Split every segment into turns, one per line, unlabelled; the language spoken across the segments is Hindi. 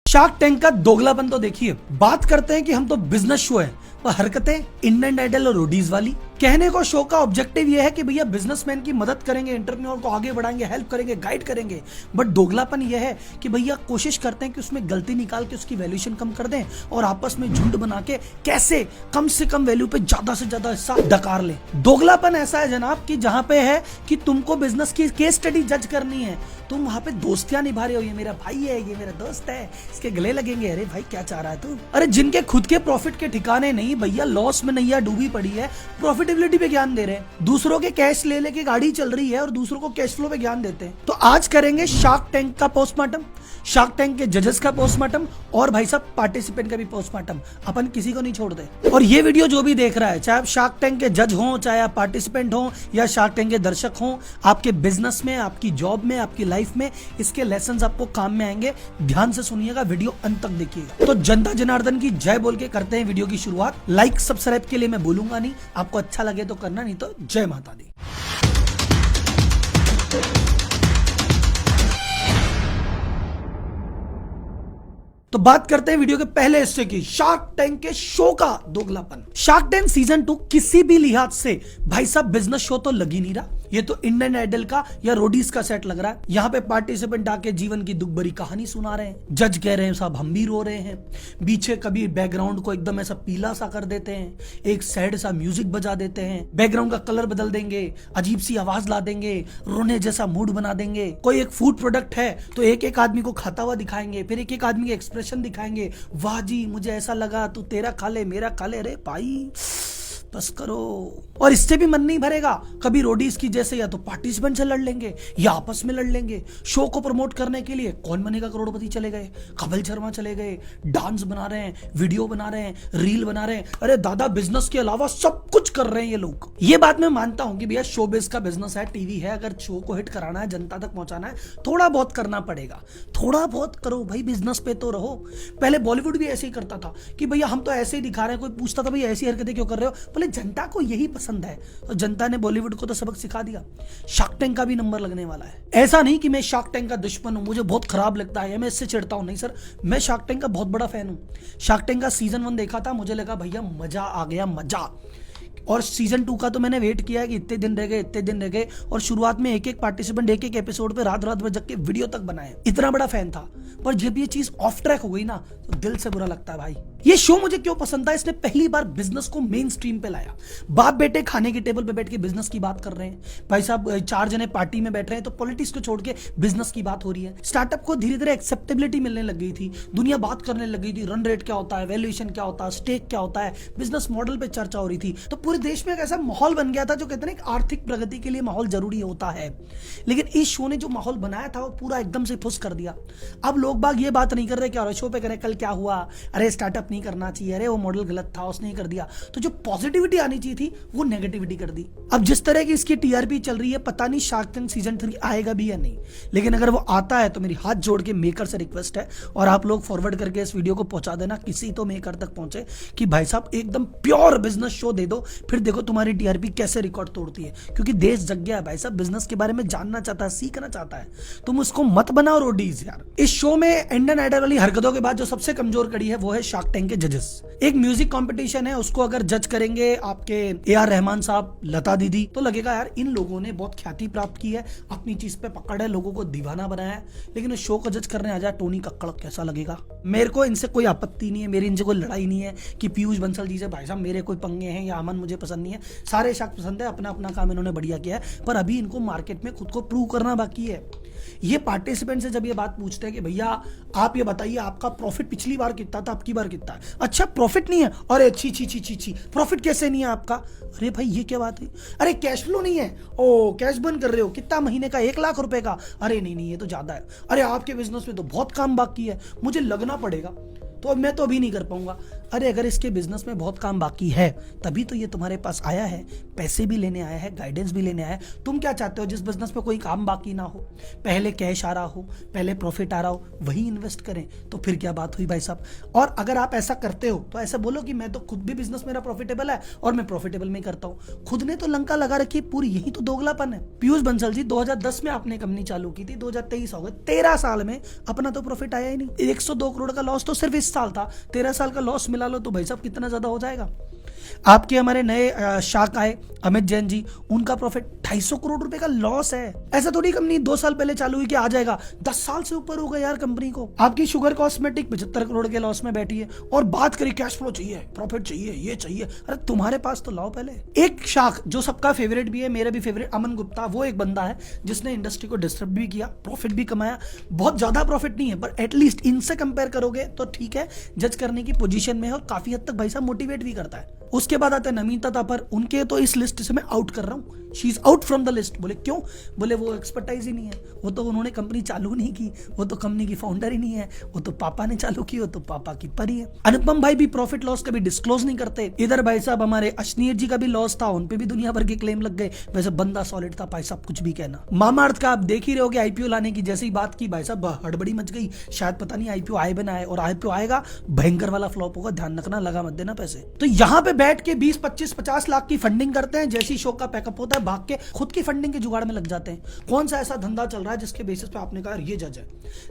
शार्क टैंक का दोगलापन तो देखिए। बात करते हैं कि हम तो बिजनेस शो है, पर हरकतें इंडियन आइडल और रोडीज वाली। कहने को शो का ऑब्जेक्टिव यह है कि भैया बिजनेसमैन की मदद करेंगे, एंटरप्रेन्योर को आगे बढ़ाएंगे, हेल्प करेंगे, गाइड करेंगे। बट दोगलापन यह है कि भैया कोशिश करते हैं कि उसमें गलती निकाल के उसकी वैल्यूएशन कम कर दें और आपस में झुंड बना के कैसे कम से कम वैल्यू पे ज्यादा से ज्यादा हिस्सा डकार लें। दोगलापन ऐसा है जनाब कि जहां पे है कि तुमको बिजनेस की केस स्टडी जज करनी है, तुम वहां पे दोस्तियां निभा रहे हो। ये मेरा भाई है, ये मेरा दोस्त है, इसके गले लगेंगे। अरे भाई क्या चाह रहा है तू? अरे जिनके खुद के प्रॉफिट के ठिकाने नहीं भैया, लॉस में नैया डूबी पड़ी है, प्रॉफिटेबिलिटी पे ज्ञान दे रहे हैं। दूसरों के कैश ले लेके गाड़ी चल रही है और दूसरों को कैश फ्लो पे ज्ञान देते हैं। तो आज करेंगे शार्क टैंक का पोस्टमार्टम, शार्क टैंक के जजेस का पोस्टमार्टम और भाई साहब पार्टिसिपेंट का भी पोस्टमार्टम। अपन किसी को नहीं छोड़ते। और ये वीडियो जो भी देख रहा है, चाहे आप शार्क टैंक के जज हो, चाहे आप पार्टिसिपेंट हो या शार्क टैंक के दर्शक हो, आपके बिजनेस में, आपकी जॉब में, आपकी लाइफ में इसके लेसन्स आपको काम में आएंगे। ध्यान से सुनिएगा, वीडियो अंत तक देखिएगा। तो जनता जनार्दन की जय बोल के करते हैं वीडियो की शुरुआत। लाइक सब्सक्राइब के लिए मैं बोलूंगा नहीं, आपको अच्छा लगे तो करना, नहीं तो जय माता दी। तो बात करते हैं वीडियो के पहले हिस्से की, शार्क टैंक के शो का दोगलापन। शार्क टैंक सीजन 2 किसी भी लिहाज से भाई साहब बिजनेस शो तो लग ही नहीं रहा। ये तो इंडियन आइडल का या रोडीज का सेट लग रहा है। यहाँ पे पार्टिसिपेंट आके जीवन की दुख भरी कहानी सुना रहे हैं, जज कह रहे हैं साहब हम भी रो रहे हैं, पीछे कभी बैकग्राउंड को एकदम ऐसा पीला सा कर देते हैं, एक सैड सा म्यूजिक बजा देते हैं, बैकग्राउंड का कलर बदल देंगे, अजीब सी आवाज ला देंगे, रोने जैसा मूड बना देंगे। कोई एक फूड प्रोडक्ट है तो एक एक आदमी को खाता हुआ दिखाएंगे, फिर एक एक आदमी के एक्सप्रेशन दिखाएंगे, वाह जी मुझे ऐसा लगा, तू तेरा खा ले मेरा खा ले। अरे भाई बस करो। और इससे भी मन नहीं भरेगा। कभी रोडीज की जैसे या तो पार्टिसिपेंट से लड़ लेंगे या आपस में लड़ लेंगे। शो को प्रमोट करने के लिए कौन बनेगा करोड़पति चले गए, कपिल शर्मा चले गए, डांस बना रहे हैं, वीडियो बना रहे हैं, रील बना रहे हैं। अरे दादा बिजनेस के अलावा सब कुछ कर रहे हैं ये लोग। ये बात मैं मानता हूं कि भैया शो बेस का बिजनेस है, टीवी है, अगर शो को हिट कराना है, जनता तक पहुंचाना है, थोड़ा बहुत करना पड़ेगा। थोड़ा बहुत करो भाई, बिजनेस पे तो रहो। पहले बॉलीवुड भी ऐसे ही करता था कि भैया हम तो ऐसे ही दिखा रहे हैं। कोई पूछता था भैया ऐसी हरकतें क्यों कर रहे हो, बोले जनता को यही पसंद है। तो जनता ने बॉलीवुड को तो सबक सिखा दिया। शार्क टैंक का भी नंबर लगने वाला है। ऐसा नहीं कि मैं शार्क टैंक का दुश्मन हूं, मुझे बहुत खराब लगता है, मैं इससे चिढ़ता हूं। नहीं सर, मैं शार्क टैंक का बहुत बड़ा फैन हूं। शार्क टैंक का सीजन 1 देखा था, मुझे लगा भैया मजा आ गया, मजा। और सीजन 2 का तो मैंने वेट किया है कि इतने दिन रह गए, इतने दिन रह गए। और शुरुआत में एक एक पार्टिसिपेंट एक एक एपिसोड पे रात रात भर जग के वीडियो तक बनाए। इतना बड़ा फैन था। पर जब ये चीज ऑफ ट्रैक हो गई ना, तो दिल से बुरा लगता है भाई। ये शो मुझे क्यों पसंद था, इसने पहली बार बिजनेस को मेन स्ट्रीम पे लाया। बाप बेटे खाने की टेबल पे बैठ के बिजनेस की बात कर रहे हैं। भाई साहब 4 जने पार्टी में बैठ रहे हैं तो पॉलिटिक्स को छोड़ के बिजनेस की बात हो रही है। स्टार्टअप को धीरे धीरे एक्सेप्टेबिलिटी मिलने लग गई थी, दुनिया बात करने लग गई थी, रन रेट क्या होता है, वैल्यूएशन क्या होता है, स्टेक क्या होता है, बिजनेस मॉडल पे चर्चा हो रही थी। तो पूरे देश में एक ऐसा माहौल बन गया था, जो कहते हैं आर्थिक प्रगति के लिए माहौल जरूरी होता है। लेकिन इस शो ने जो माहौल बनाया था वो पूरा एकदम से फुस कर दिया। अब लोग बाग ये बात नहीं कर रहे क्या शो पे करें, कल क्या हुआ, अरे स्टार्टअप नहीं करना चाहिए, अरे वो मॉडल गलत था उसने कर दिया। तो जो पॉजिटिविटी आनी चाहिए थी वो नेगेटिविटी कर दी। अब जिस तरह की इसकी टीआरपी चल रही है, पता नहीं शार्क टैंक सीजन 3 आएगा भी या नहीं। लेकिन अगर वो आता है तो मेरी हाथ जोड़ के मेकर से रिक्वेस्ट है, और आप लोग फॉरवर्ड करके इस वीडियो को पहुंचा देना, किसी तो मेकर तक पहुंचे कि भाई साहब एकदम प्योर बिजनेस शो दे दो, फिर देखो तुम्हारी टीआरपी कैसे रिकॉर्ड तोड़ती है। क्योंकि देश जग गया है भाई साहब, बिजनेस के बारे में जानना चाहता है, सीखना चाहता है। तुम उसको मत बनाओ रोडीज यार। इस शो में इंडियन आइडल वाली हरकतों के बाद जो सबसे कमजोर कड़ी है वो है शार्क टैंक के जजेस। एक म्यूजिक कंपटीशन है, उसको अगर जज करेंगे आपके AR रहमान साहब, लता दीदी, तो लगेगा यार इन लोगों ने बहुत ख्याति प्राप्त की है, अपनी चीज पे पकड़ है, लोगों को दीवाना बनाया है। लेकिन उस शो को जज करने आ जाए टोनी कक्कड़, कैसा लगेगा? मेरे को इनसे कोई आपत्ति नहीं है, मेरी इनसे कोई लड़ाई नहीं है कि पीयूष बंसल जी से भाई साहब मेरे कोई पंगे हैं या अमन मुझे पसंद नहीं है। सारे शार्क पसंद है, अपना अपना काम इन्होंने बढ़िया किया है। पर अभी इनको मार्केट में खुद को प्रूव करना बाकी है। ये पार्टिसिपेंट से जब ये बात पूछते हैं कि भैया आप ये बताइए आपका प्रॉफिट पिछली बार कितना था, आपकी बार कितना है? अच्छा प्रॉफिट नहीं है, अरे छी छी छी छी छी, प्रॉफिट कैसे नहीं है आपका? अरे भाई ये क्या बात है? अरे कैश फ्लो नहीं है, ओ कैश बर्न कर रहे हो, कितना महीने का? 1 लाख रुपए का? अरे नहीं नहीं ये तो ज्यादा है। अरे आपके बिजनेस में तो बहुत काम बाकी है, मुझे लगना पड़ेगा। तो तो मैं तो अभी नहीं कर पाऊंगा। अरे अगर इसके बिजनेस में बहुत काम बाकी है तभी तो ये तुम्हारे पास आया है, पैसे भी लेने आया है, गाइडेंस भी लेने आया है। तुम क्या चाहते हो? जिस बिजनेस में कोई काम बाकी ना हो, पहले कैश आ रहा हो, पहले प्रॉफिट आ रहा हो, वही इन्वेस्ट करें। तो फिर क्या बात हुई भाई साहब। और अगर आप ऐसा करते हो तो ऐसा बोलो कि मैं तो खुद भी बिजनेस मेरा प्रॉफिटेबल है और मैं प्रॉफिटेबल में करता हूं। खुद ने तो लंका लगा रखी पूरी, यही तो दोगलापन है। पीयूष बंसल जी 2010 में आपने कंपनी चालू की थी, 2023 हो गए, 13 साल में अपना तो प्रॉफिट आया ही नहीं। 102 करोड़ का लॉस तो सिर्फ इस साल था, 13 साल का लॉस मिला लो तो भाई साहब कितना ज्यादा हो जाएगा। आपके हमारे नए शाख आए अमित जैन जी, उनका प्रॉफिट 250 करोड़ रुपए का लॉस है। ऐसा थोड़ी कंपनी 2 साल पहले चालू हुई कि आ जाएगा, 10 साल से ऊपर हो गया यार कंपनी को। आपकी शुगर कॉस्मेटिक 75 करोड़ के लॉस में बैठी है और बात करी कैश फ्लो चाहिए, प्रॉफिट चाहिए, ये चाहिए। अरे तुम्हारे पास तो लाओ पहले। एक शाख जो सबका फेवरेट भी है, मेरा भी फेवरेट, अमन गुप्ता, वो एक बंदा है जिसने इंडस्ट्री को डिस्टर्ब भी किया, प्रॉफिट भी कमाया। बहुत ज्यादा प्रॉफिट नहीं है पर एटलीस्ट इनसे कंपेयर करोगे तो ठीक है, जज करने की पोजीशन में है और काफी हद तक भाई साहब मोटिवेट भी करता है। उसके बाद आते हैं नमिता थापर, उनके तो इस लिस्ट से मैं आउट कर रहा हूं, she is out from the list. बोले क्यों? बोले वो एक्सपर्टाइज ही नहीं है, वो तो उन्होंने कंपनी चालू नहीं की, वो तो कंपनी की फाउंडर ही नहीं है, वो तो पापा ने चालू की, वो तो पापा की परी है। अनुपम भाई भी प्रॉफिट लॉस कभी डिस्क्लोज नहीं करते। इधर भाई साहब हमारे अश्नीर जी का भी लॉस था, उनपे भी दुनिया भर के क्लेम लग गए। वैसे बंदा सॉलिड था भाई साहब, कुछ भी कहना। मामाअर्थ का आप देख ही रहे हो कि आईपीओ लाने की जैसी बात की भाई साहब हड़बड़ी मच गई, शायद पता नहीं आईपीओ आए बिना आए, और आईपीओ आएगा भयंकर वाला फ्लॉप होगा, ध्यान रखना, लगा मत देना पैसे। तो यहाँ पे बैठ के 20, 25, 50 लाख की फंडिंग करते हैं, जैसी शो का पैकअप होता है भाग के खुद की फंडिंग के जुगाड़ में लग जाते हैं। कौन सा ऐसा धंधा चल रहा है जिसके बेसिस पे आपने कहा ये जज है?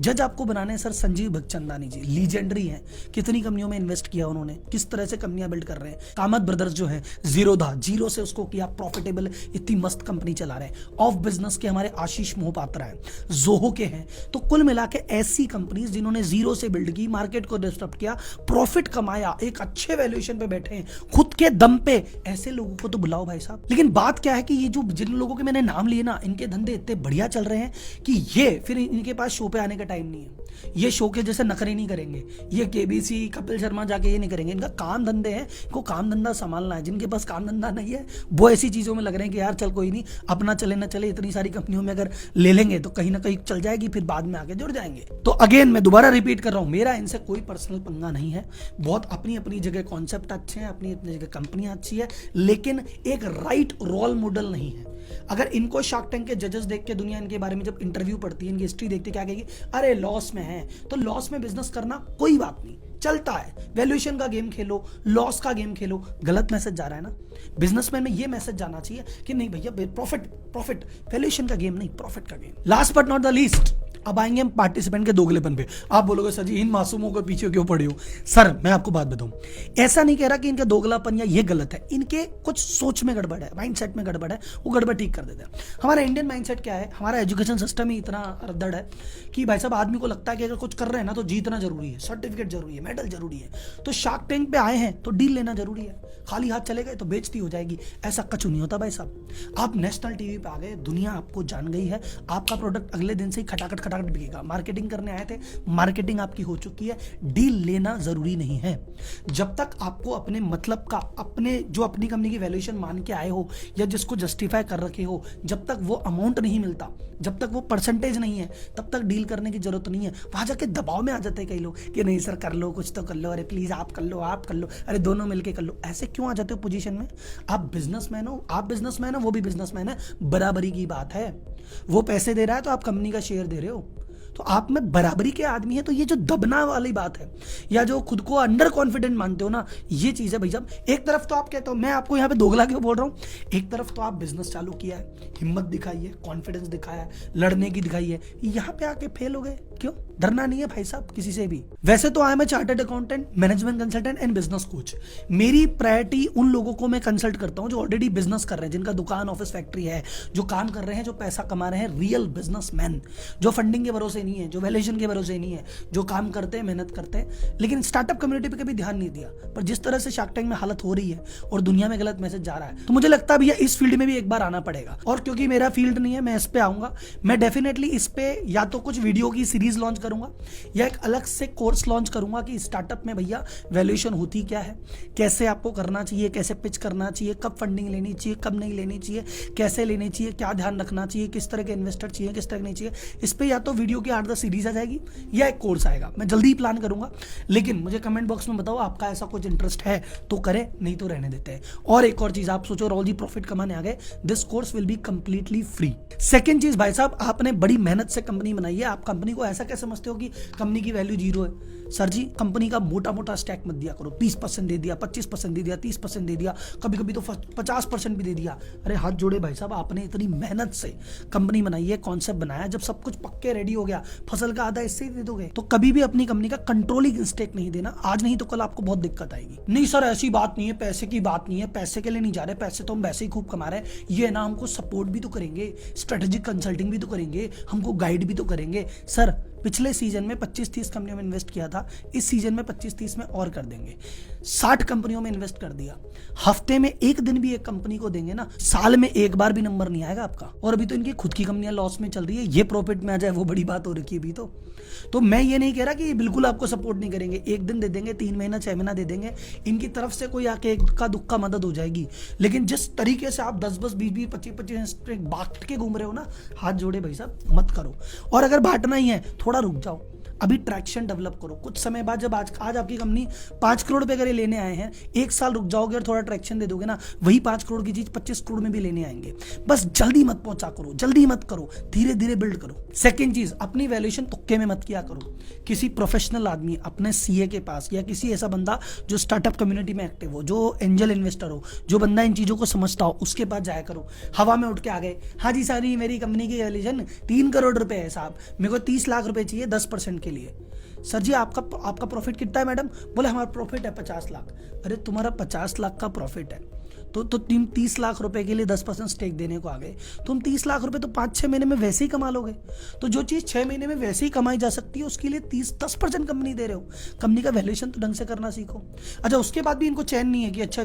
जज आपको बनाने सर संजीव भगचंदानी जी, लीजेंडरी हैं, कितनी कंपनियों में इन्वेस्ट किया उन्होंने, किस तरह से कंपनियां बिल्ड कर रहे हैं। कामत ब्रदर्स जो है, जीरो से उसको किया प्रॉफिटेबल, इतनी मस्त कंपनी चला रहे हैं। ऑफ बिजनेस के हमारे आशीष मोहपात्रा है, जोहो के हैं। तो कुल मिला के ऐसी कंपनीज जिन्होंने जीरो से बिल्ड की, मार्केट को डिस्टर्ब किया, प्रॉफिट कमाया, एक अच्छे वैल्यूएशन पे बैठे हैं खुद के दम पे, ऐसे लोगों को तो बुलाओ भाई साहब। लेकिन बात क्या है कि ये जो जिन लोगों के मैंने नाम लिए ना, इनके धंधे इतने बढ़िया चल रहे हैं कि ये फिर इनके पास शो पे आने का टाइम नहीं है। ये शो के जैसे नखरे नहीं करेंगे, ये केबीसी कपिल शर्मा जाके ये नहीं करेंगे। इनका काम धंधे हैं, इनको काम धंधा संभालना है। जिनके पास काम धंधा नहीं है वो ऐसी चीजों में लग रहे हैं कि यार चल कोई नहीं, अपना चले ना चले, इतनी सारी कंपनियों में अगर ले लेंगे तो कहीं ना कहीं चल जाएगी, फिर बाद में आके जुड़ जाएंगे। तो अगेन मैं दोबारा रिपीट कर रहा हूं, मेरा इनसे कोई पर्सनल पंगा नहीं है। बहुत अपनी अपनी जगह कॉन्सेप्ट अच्छे हैं, अपनी अपनी जगह कंपनियां अच्छी है, लेकिन एक राइट रोल मॉडल नहीं है। अगर इनको शार्क टैंक के जजेस देख के दुनिया इनके बारे में जब इंटरव्यू पढ़ती है, इनकी हिस्ट्री देखती है, क्या कहेगी? अरे लॉस में है तो लॉस में बिजनेस करना कोई बात नहीं, चलता है। वैल्यूएशन का गेम खेलो, लॉस का गेम खेलो। गलत मैसेज जा रहा है ना। बिजनेसमैन में ये मैसेज जाना चाहिए कि नहीं भैया प्रॉफिट, वैल्यूएशन का गेम नहीं, प्रॉफिट का game. Last but not the least, अब आएंगे हम पार्टिसिपेंट के दोगलेपन पे। आप बोलोगे सर जी इन मासूमों के पीछे क्यों पड़े हो? सर मैं आपको बात बताऊं, ऐसा नहीं कह रहा कि इनका दोगलापन या ये गलत है, इनके कुछ सोच में गड़बड़ है, माइंडसेट में गड़बड़ है, वो गड़बड़ ठीक कर देते हैं। हमारा इंडियन माइंडसेट क्या है, हमारा एजुकेशन सिस्टम ही इतना रद्दड़ है कि भाई साहब आदमी को लगता है कि अगर कुछ कर रहे हैं ना तो जीतना जरूरी है, सर्टिफिकेट जरूरी है, मेडल जरूरी है। तो शार्क टैंक पे आए हैं तो डील लेना जरूरी है, खाली हाथ चले गए तो बेइज्जती हो जाएगी। ऐसा कछु नहीं होता भाई साहब। आप नेशनल टीवी पे आ गए, दुनिया आपको जान गई है, आपका प्रोडक्ट अगले दिन से ही खटाखट बिकेगा। मार्केटिंग करने आए थे, मार्केटिंग आपकी हो चुकी है, डील लेना जरूरी नहीं है। जब तक आपको अपने मतलब का, अपने जो अपनी कंपनी की वैल्यूएशन मान के आए हो या जिसको जस्टिफाई कर रखे हो, जब तक वो अमाउंट नहीं मिलता, जब तक वो परसेंटेज नहीं है, तब तक डील करने की जरूरत नहीं है। वहां जाके दबाव में आ जाते हैं कई लोग कि नहीं सर कर लो, कुछ तो कर लो, अरे प्लीज आप कर लो, अरे दोनों मिलके कर लो। ऐसे क्यों आ जाते हो पोजीशन में? आप बिजनेसमैन हो, आप बिजनेसमैन हो, वो भी बिजनेसमैन है, बराबरी की बात है। वो पैसे दे रहा है तो आप कंपनी का शेयर दे रहे हो, तो आप में बराबरी के आदमी है। तो ये जो दबना वाली बात है या जो खुद को अंडर कॉन्फिडेंट मानते हो ना, ये चीज है भाई साहब। एक तरफ तो आप कहते हो, मैं आपको यहाँ पे दोगला क्यों बोल रहा हूँ, एक तरफ तो आप बिजनेस चालू किया है, हिम्मत दिखाई है, कॉन्फिडेंस दिखाया है, लड़ने की दिखाई है, यहाँ पे आके फेल हो गए क्यों? डरना नहीं है भाई साहब किसी से भी। वैसे तो I am a chartered accountant, management consultant and business coach. मेरी प्रायोरिटी उन लोगों को मैं कंसल्ट करता हूं जो ऑलरेडी बिजनेस कर रहे हैं, जिनका दुकान, ऑफिस, फैक्ट्री है, जो काम कर रहे हैं, जो पैसा कमा रहे हैं, रियल बिजनेसमैन, जो फंडिंग के भरोसे नहीं है, जो वैल्यूएशन के भरोसे नहीं है, जो काम करते हैं, मेहनत करते हैं। लेकिन स्टार्टअप कम्युनिटी पे कभी ध्यान नहीं दिया। पर जिस तरह से शार्क टैंक में हालत हो रही है और दुनिया में गलत मैसेज जा रहा है, तो मुझे लगता है भैया इस फील्ड में भी एक बार आना पड़ेगा। और क्योंकि मेरा फील्ड नहीं है, मैं इस पे आऊंगा। मैं डेफिनेटली इस पे या तो कुछ वीडियो की सीरीज लॉन्च करूंगा या एक अलग से कोर्स लॉन्च करूंगा कि स्टार्टअप में भैया वैल्यूएशन होती क्या है, कैसे आपको करना चाहिए, कैसे पिच करना चाहिए, कब फंडिंग लेनी चाहिए, कब नहीं लेनी चाहिए, कैसे लेनी चाहिए, क्या ध्यान रखना चाहिए, किस तरह के इन्वेस्टर चाहिए, किस तरह नहीं चाहिए। इस पे या तो वीडियो की आपकी 8-10 सीरीज आ जाएगी या एक कोर्स आएगा। मैं जल्दी ही प्लान करूंगा, लेकिन मुझे कमेंट बॉक्स में बताओ आपका ऐसा कुछ इंटरेस्ट है तो करें, नहीं तो रहने देते हैं। और एक और चीज, आप सोचो राहुल जी प्रॉफिट कमाने आ गए, this course will be completely free. Second चीज भाई साहब, आपने बड़ी मेहनत से कंपनी बनाई है, आप कंपनी को ऐसा कैसे समझते हो कि कंपनी की वैल्यू 0 है? सर जी कंपनी का मोटा मोटा स्टैक मत दिया करो, 20% दे दिया, 25% दे दिया, 30% दे दिया, कभी कभी तो 50% भी दे दिया। अरे हाथ जोड़े भाई साहब, आपने इतनी मेहनत से कंपनी बनाई है, कॉन्सेप्ट बनाया, जब सब कुछ पक्के रेडी हो गया, फसल का आधा इससे ही दे दोगे? तो कभी भी अपनी कंपनी का कंट्रोलिंग स्टेक नहीं देना, आज नहीं तो कल आपको बहुत दिक्कत आएगी। नहीं सर ऐसी बात नहीं है, पैसे की बात नहीं है, पैसे के लिए नहीं जा रहे, पैसे तो हम वैसे ही खूब कमा रहे हैं, ये ना हमको सपोर्ट भी तो करेंगे, स्ट्रेटेजिक कंसल्टिंग भी तो करेंगे, हमको गाइड भी तो करेंगे। सर पिछले सीजन में 25-30 कंपनियों में इन्वेस्ट किया था, इस सीजन में 25-30 में और कर देंगे। 60 कंपनियों में इन्वेस्ट कर दिया, हफ्ते में एक दिन भी एक कंपनी को देंगे ना, साल में एक बार भी नंबर नहीं आएगा आपका। और अभी तो इनकी खुद की कंपनियां लॉस में चल रही है, ये प्रॉफिट में आ जाए वो बड़ी बात हो रखी है अभी तो मैं ये नहीं कह रहा कि ये बिल्कुल आपको सपोर्ट नहीं करेंगे, एक दिन दे देंगे, 3 महीना 6 महीना दे देंगे, इनकी तरफ से कोई आके इक्का दुक्का मदद हो जाएगी। लेकिन जिस तरीके से आप 10-10, 20-20, 25-25 बांट के घूम रहे हो ना, हाथ जोड़े भाई साहब मत करो। और अगर बांटना ही है थोड़ा रुक जाओ, अभी ट्रैक्शन डेवलप करो, कुछ समय बाद जब आज आपकी कंपनी 5 करोड़ रुपए अगर लेने आए हैं, 1 साल रुक जाओगे और थोड़ा ट्रैक्शन दे दोगे ना, वही 5 करोड़ की चीज 25 करोड़ में भी लेने आएंगे। बस जल्दी मत पहुंचा करो, जल्दी मत करो, धीरे धीरे बिल्ड करो। सेकेंड चीज, अपनी वैल्यूएशन तुक्के में मत किया करो। किसी प्रोफेशनल आदमी, अपने सीए के पास या किसी ऐसा बंदा जो स्टार्टअप कम्युनिटी में एक्टिव हो, जो एंजल इन्वेस्टर हो, जो बंदा इन चीजों को समझता हो, उसके पास जाया करो। हवा में उठ के आ गए, हाँ जी सारी मेरी कंपनी की वैल्यूएशन 3 करोड़ रुपए है साहब, मेरे को 30 लाख रुपए चाहिए 10% के लिए। सर जी आपका प्रॉफिट कितना है मैडम? बोले हमारा प्रॉफिट है 50 लाख। अरे तुम्हारा 50 लाख का प्रॉफिट है तो तुम 30 लाख रुपए के लिए 10% स्टेक देने को आ गए, तुम 30 लाख रुपए तो 5-6 महीने में वैसे ही कमा लोगे। तो जो चीज 6 महीने में वैसे ही कमाई जा सकती है, उसके लिए 10% कंपनी दे रहे हो। कंपनी का वैल्यूएशन तो ढंग से करना सीखो। अच्छा उसके बाद भी इनको चैन नहीं है कि अच्छा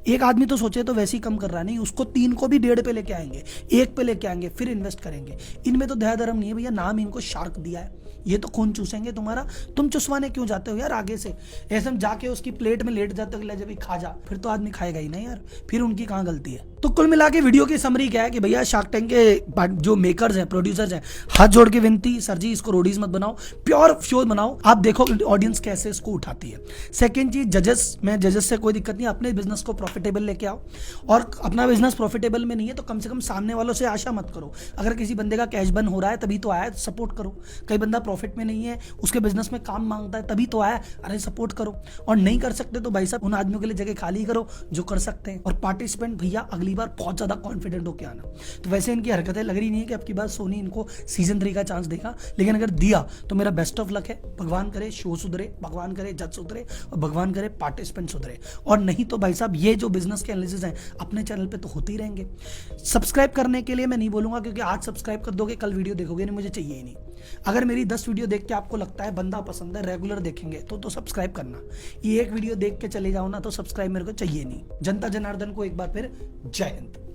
एक आदमी तो सोचे तो वैसे ही कम कर रहा, नहीं उसको 3 को भी 1.5 पे लेके आएंगे, 1 पे लेके आएंगे, फिर इन्वेस्ट करेंगे। इनमें तो दया धर्म नहीं है भैया, नाम इनको शार्क दिया है, ये तो खून चूसेंगे तुम्हारा। तुम चुसवाने क्यों जाते हो यार आगे से? ऐसे हम जाके उसकी प्लेट में लेट जाते हो, जब भी खा जा, फिर तो आदमी खाएगा ही नहीं यार, फिर उनकी कहाँ गलती है? तो कुल मिला के वीडियो की समरी क्या है कि भैया शार्क टैंक के जो मेकर्स हैं, प्रोड्यूसर्स हैं, हाथ जोड़ के विनती, सर जी इसको रोडीज मत बनाओ, प्योर शो बनाओ, आप देखो ऑडियंस कैसे इसको उठाती है। सेकंड चीज, जजेस से कोई दिक्कत नहीं, अपने बिजनेस को प्रॉफिटेबल लेके आओ। और अपना बिजनेस प्रॉफिटेबल में नहीं है तो कम से कम सामने वालों से आशा मत करो। अगर किसी बंदे का कैश बर्न हो रहा है तभी तो आया, सपोर्ट करो। कई बंदा प्रॉफिट में नहीं है, उसके बिजनेस में काम मांगता है, तभी तो आया, अरे सपोर्ट करो। और नहीं कर सकते तो भाई साहब उन आदमियों के लिए जगह खाली करो जो कर सकते हैं। और पार्टिसिपेंट भैया अगली बार बहुत ज्यादा कॉन्फिडेंट होकर आना। तो वैसे इनकी हरकतें लग रही नहीं है कि आपकी बात सोनी इनको सीजन 3 का चांस देगा, लेकिन अगर दिया तो मेरा बेस्ट ऑफ लक है। भगवान करे शो सुधरे, भगवान करे जज सुधरे, और भगवान करे पार्टिसिपेंट सुधरे। और नहीं तो भाई साहब ये जो बिजनेस के एनालिसिस हैं अपने चैनल पे तो होते ही रहेंगे। सब्सक्राइब करने के लिए मैं नहीं बोलूंगा, क्योंकि आज सब्सक्राइब कर दोगे कल वीडियो देखोगे नहीं, मुझे चाहिए ही नहीं। अगर मेरी 10 वीडियो देख के आपको लगता है बंदा पसंद है, रेगुलर देखेंगे तो सब्सक्राइब करना। ये एक वीडियो देख के चले जाओ ना तो सब्सक्राइब मेरे को चाहिए नहीं। जनता जनार्दन को एक बार फिर जय हिंद।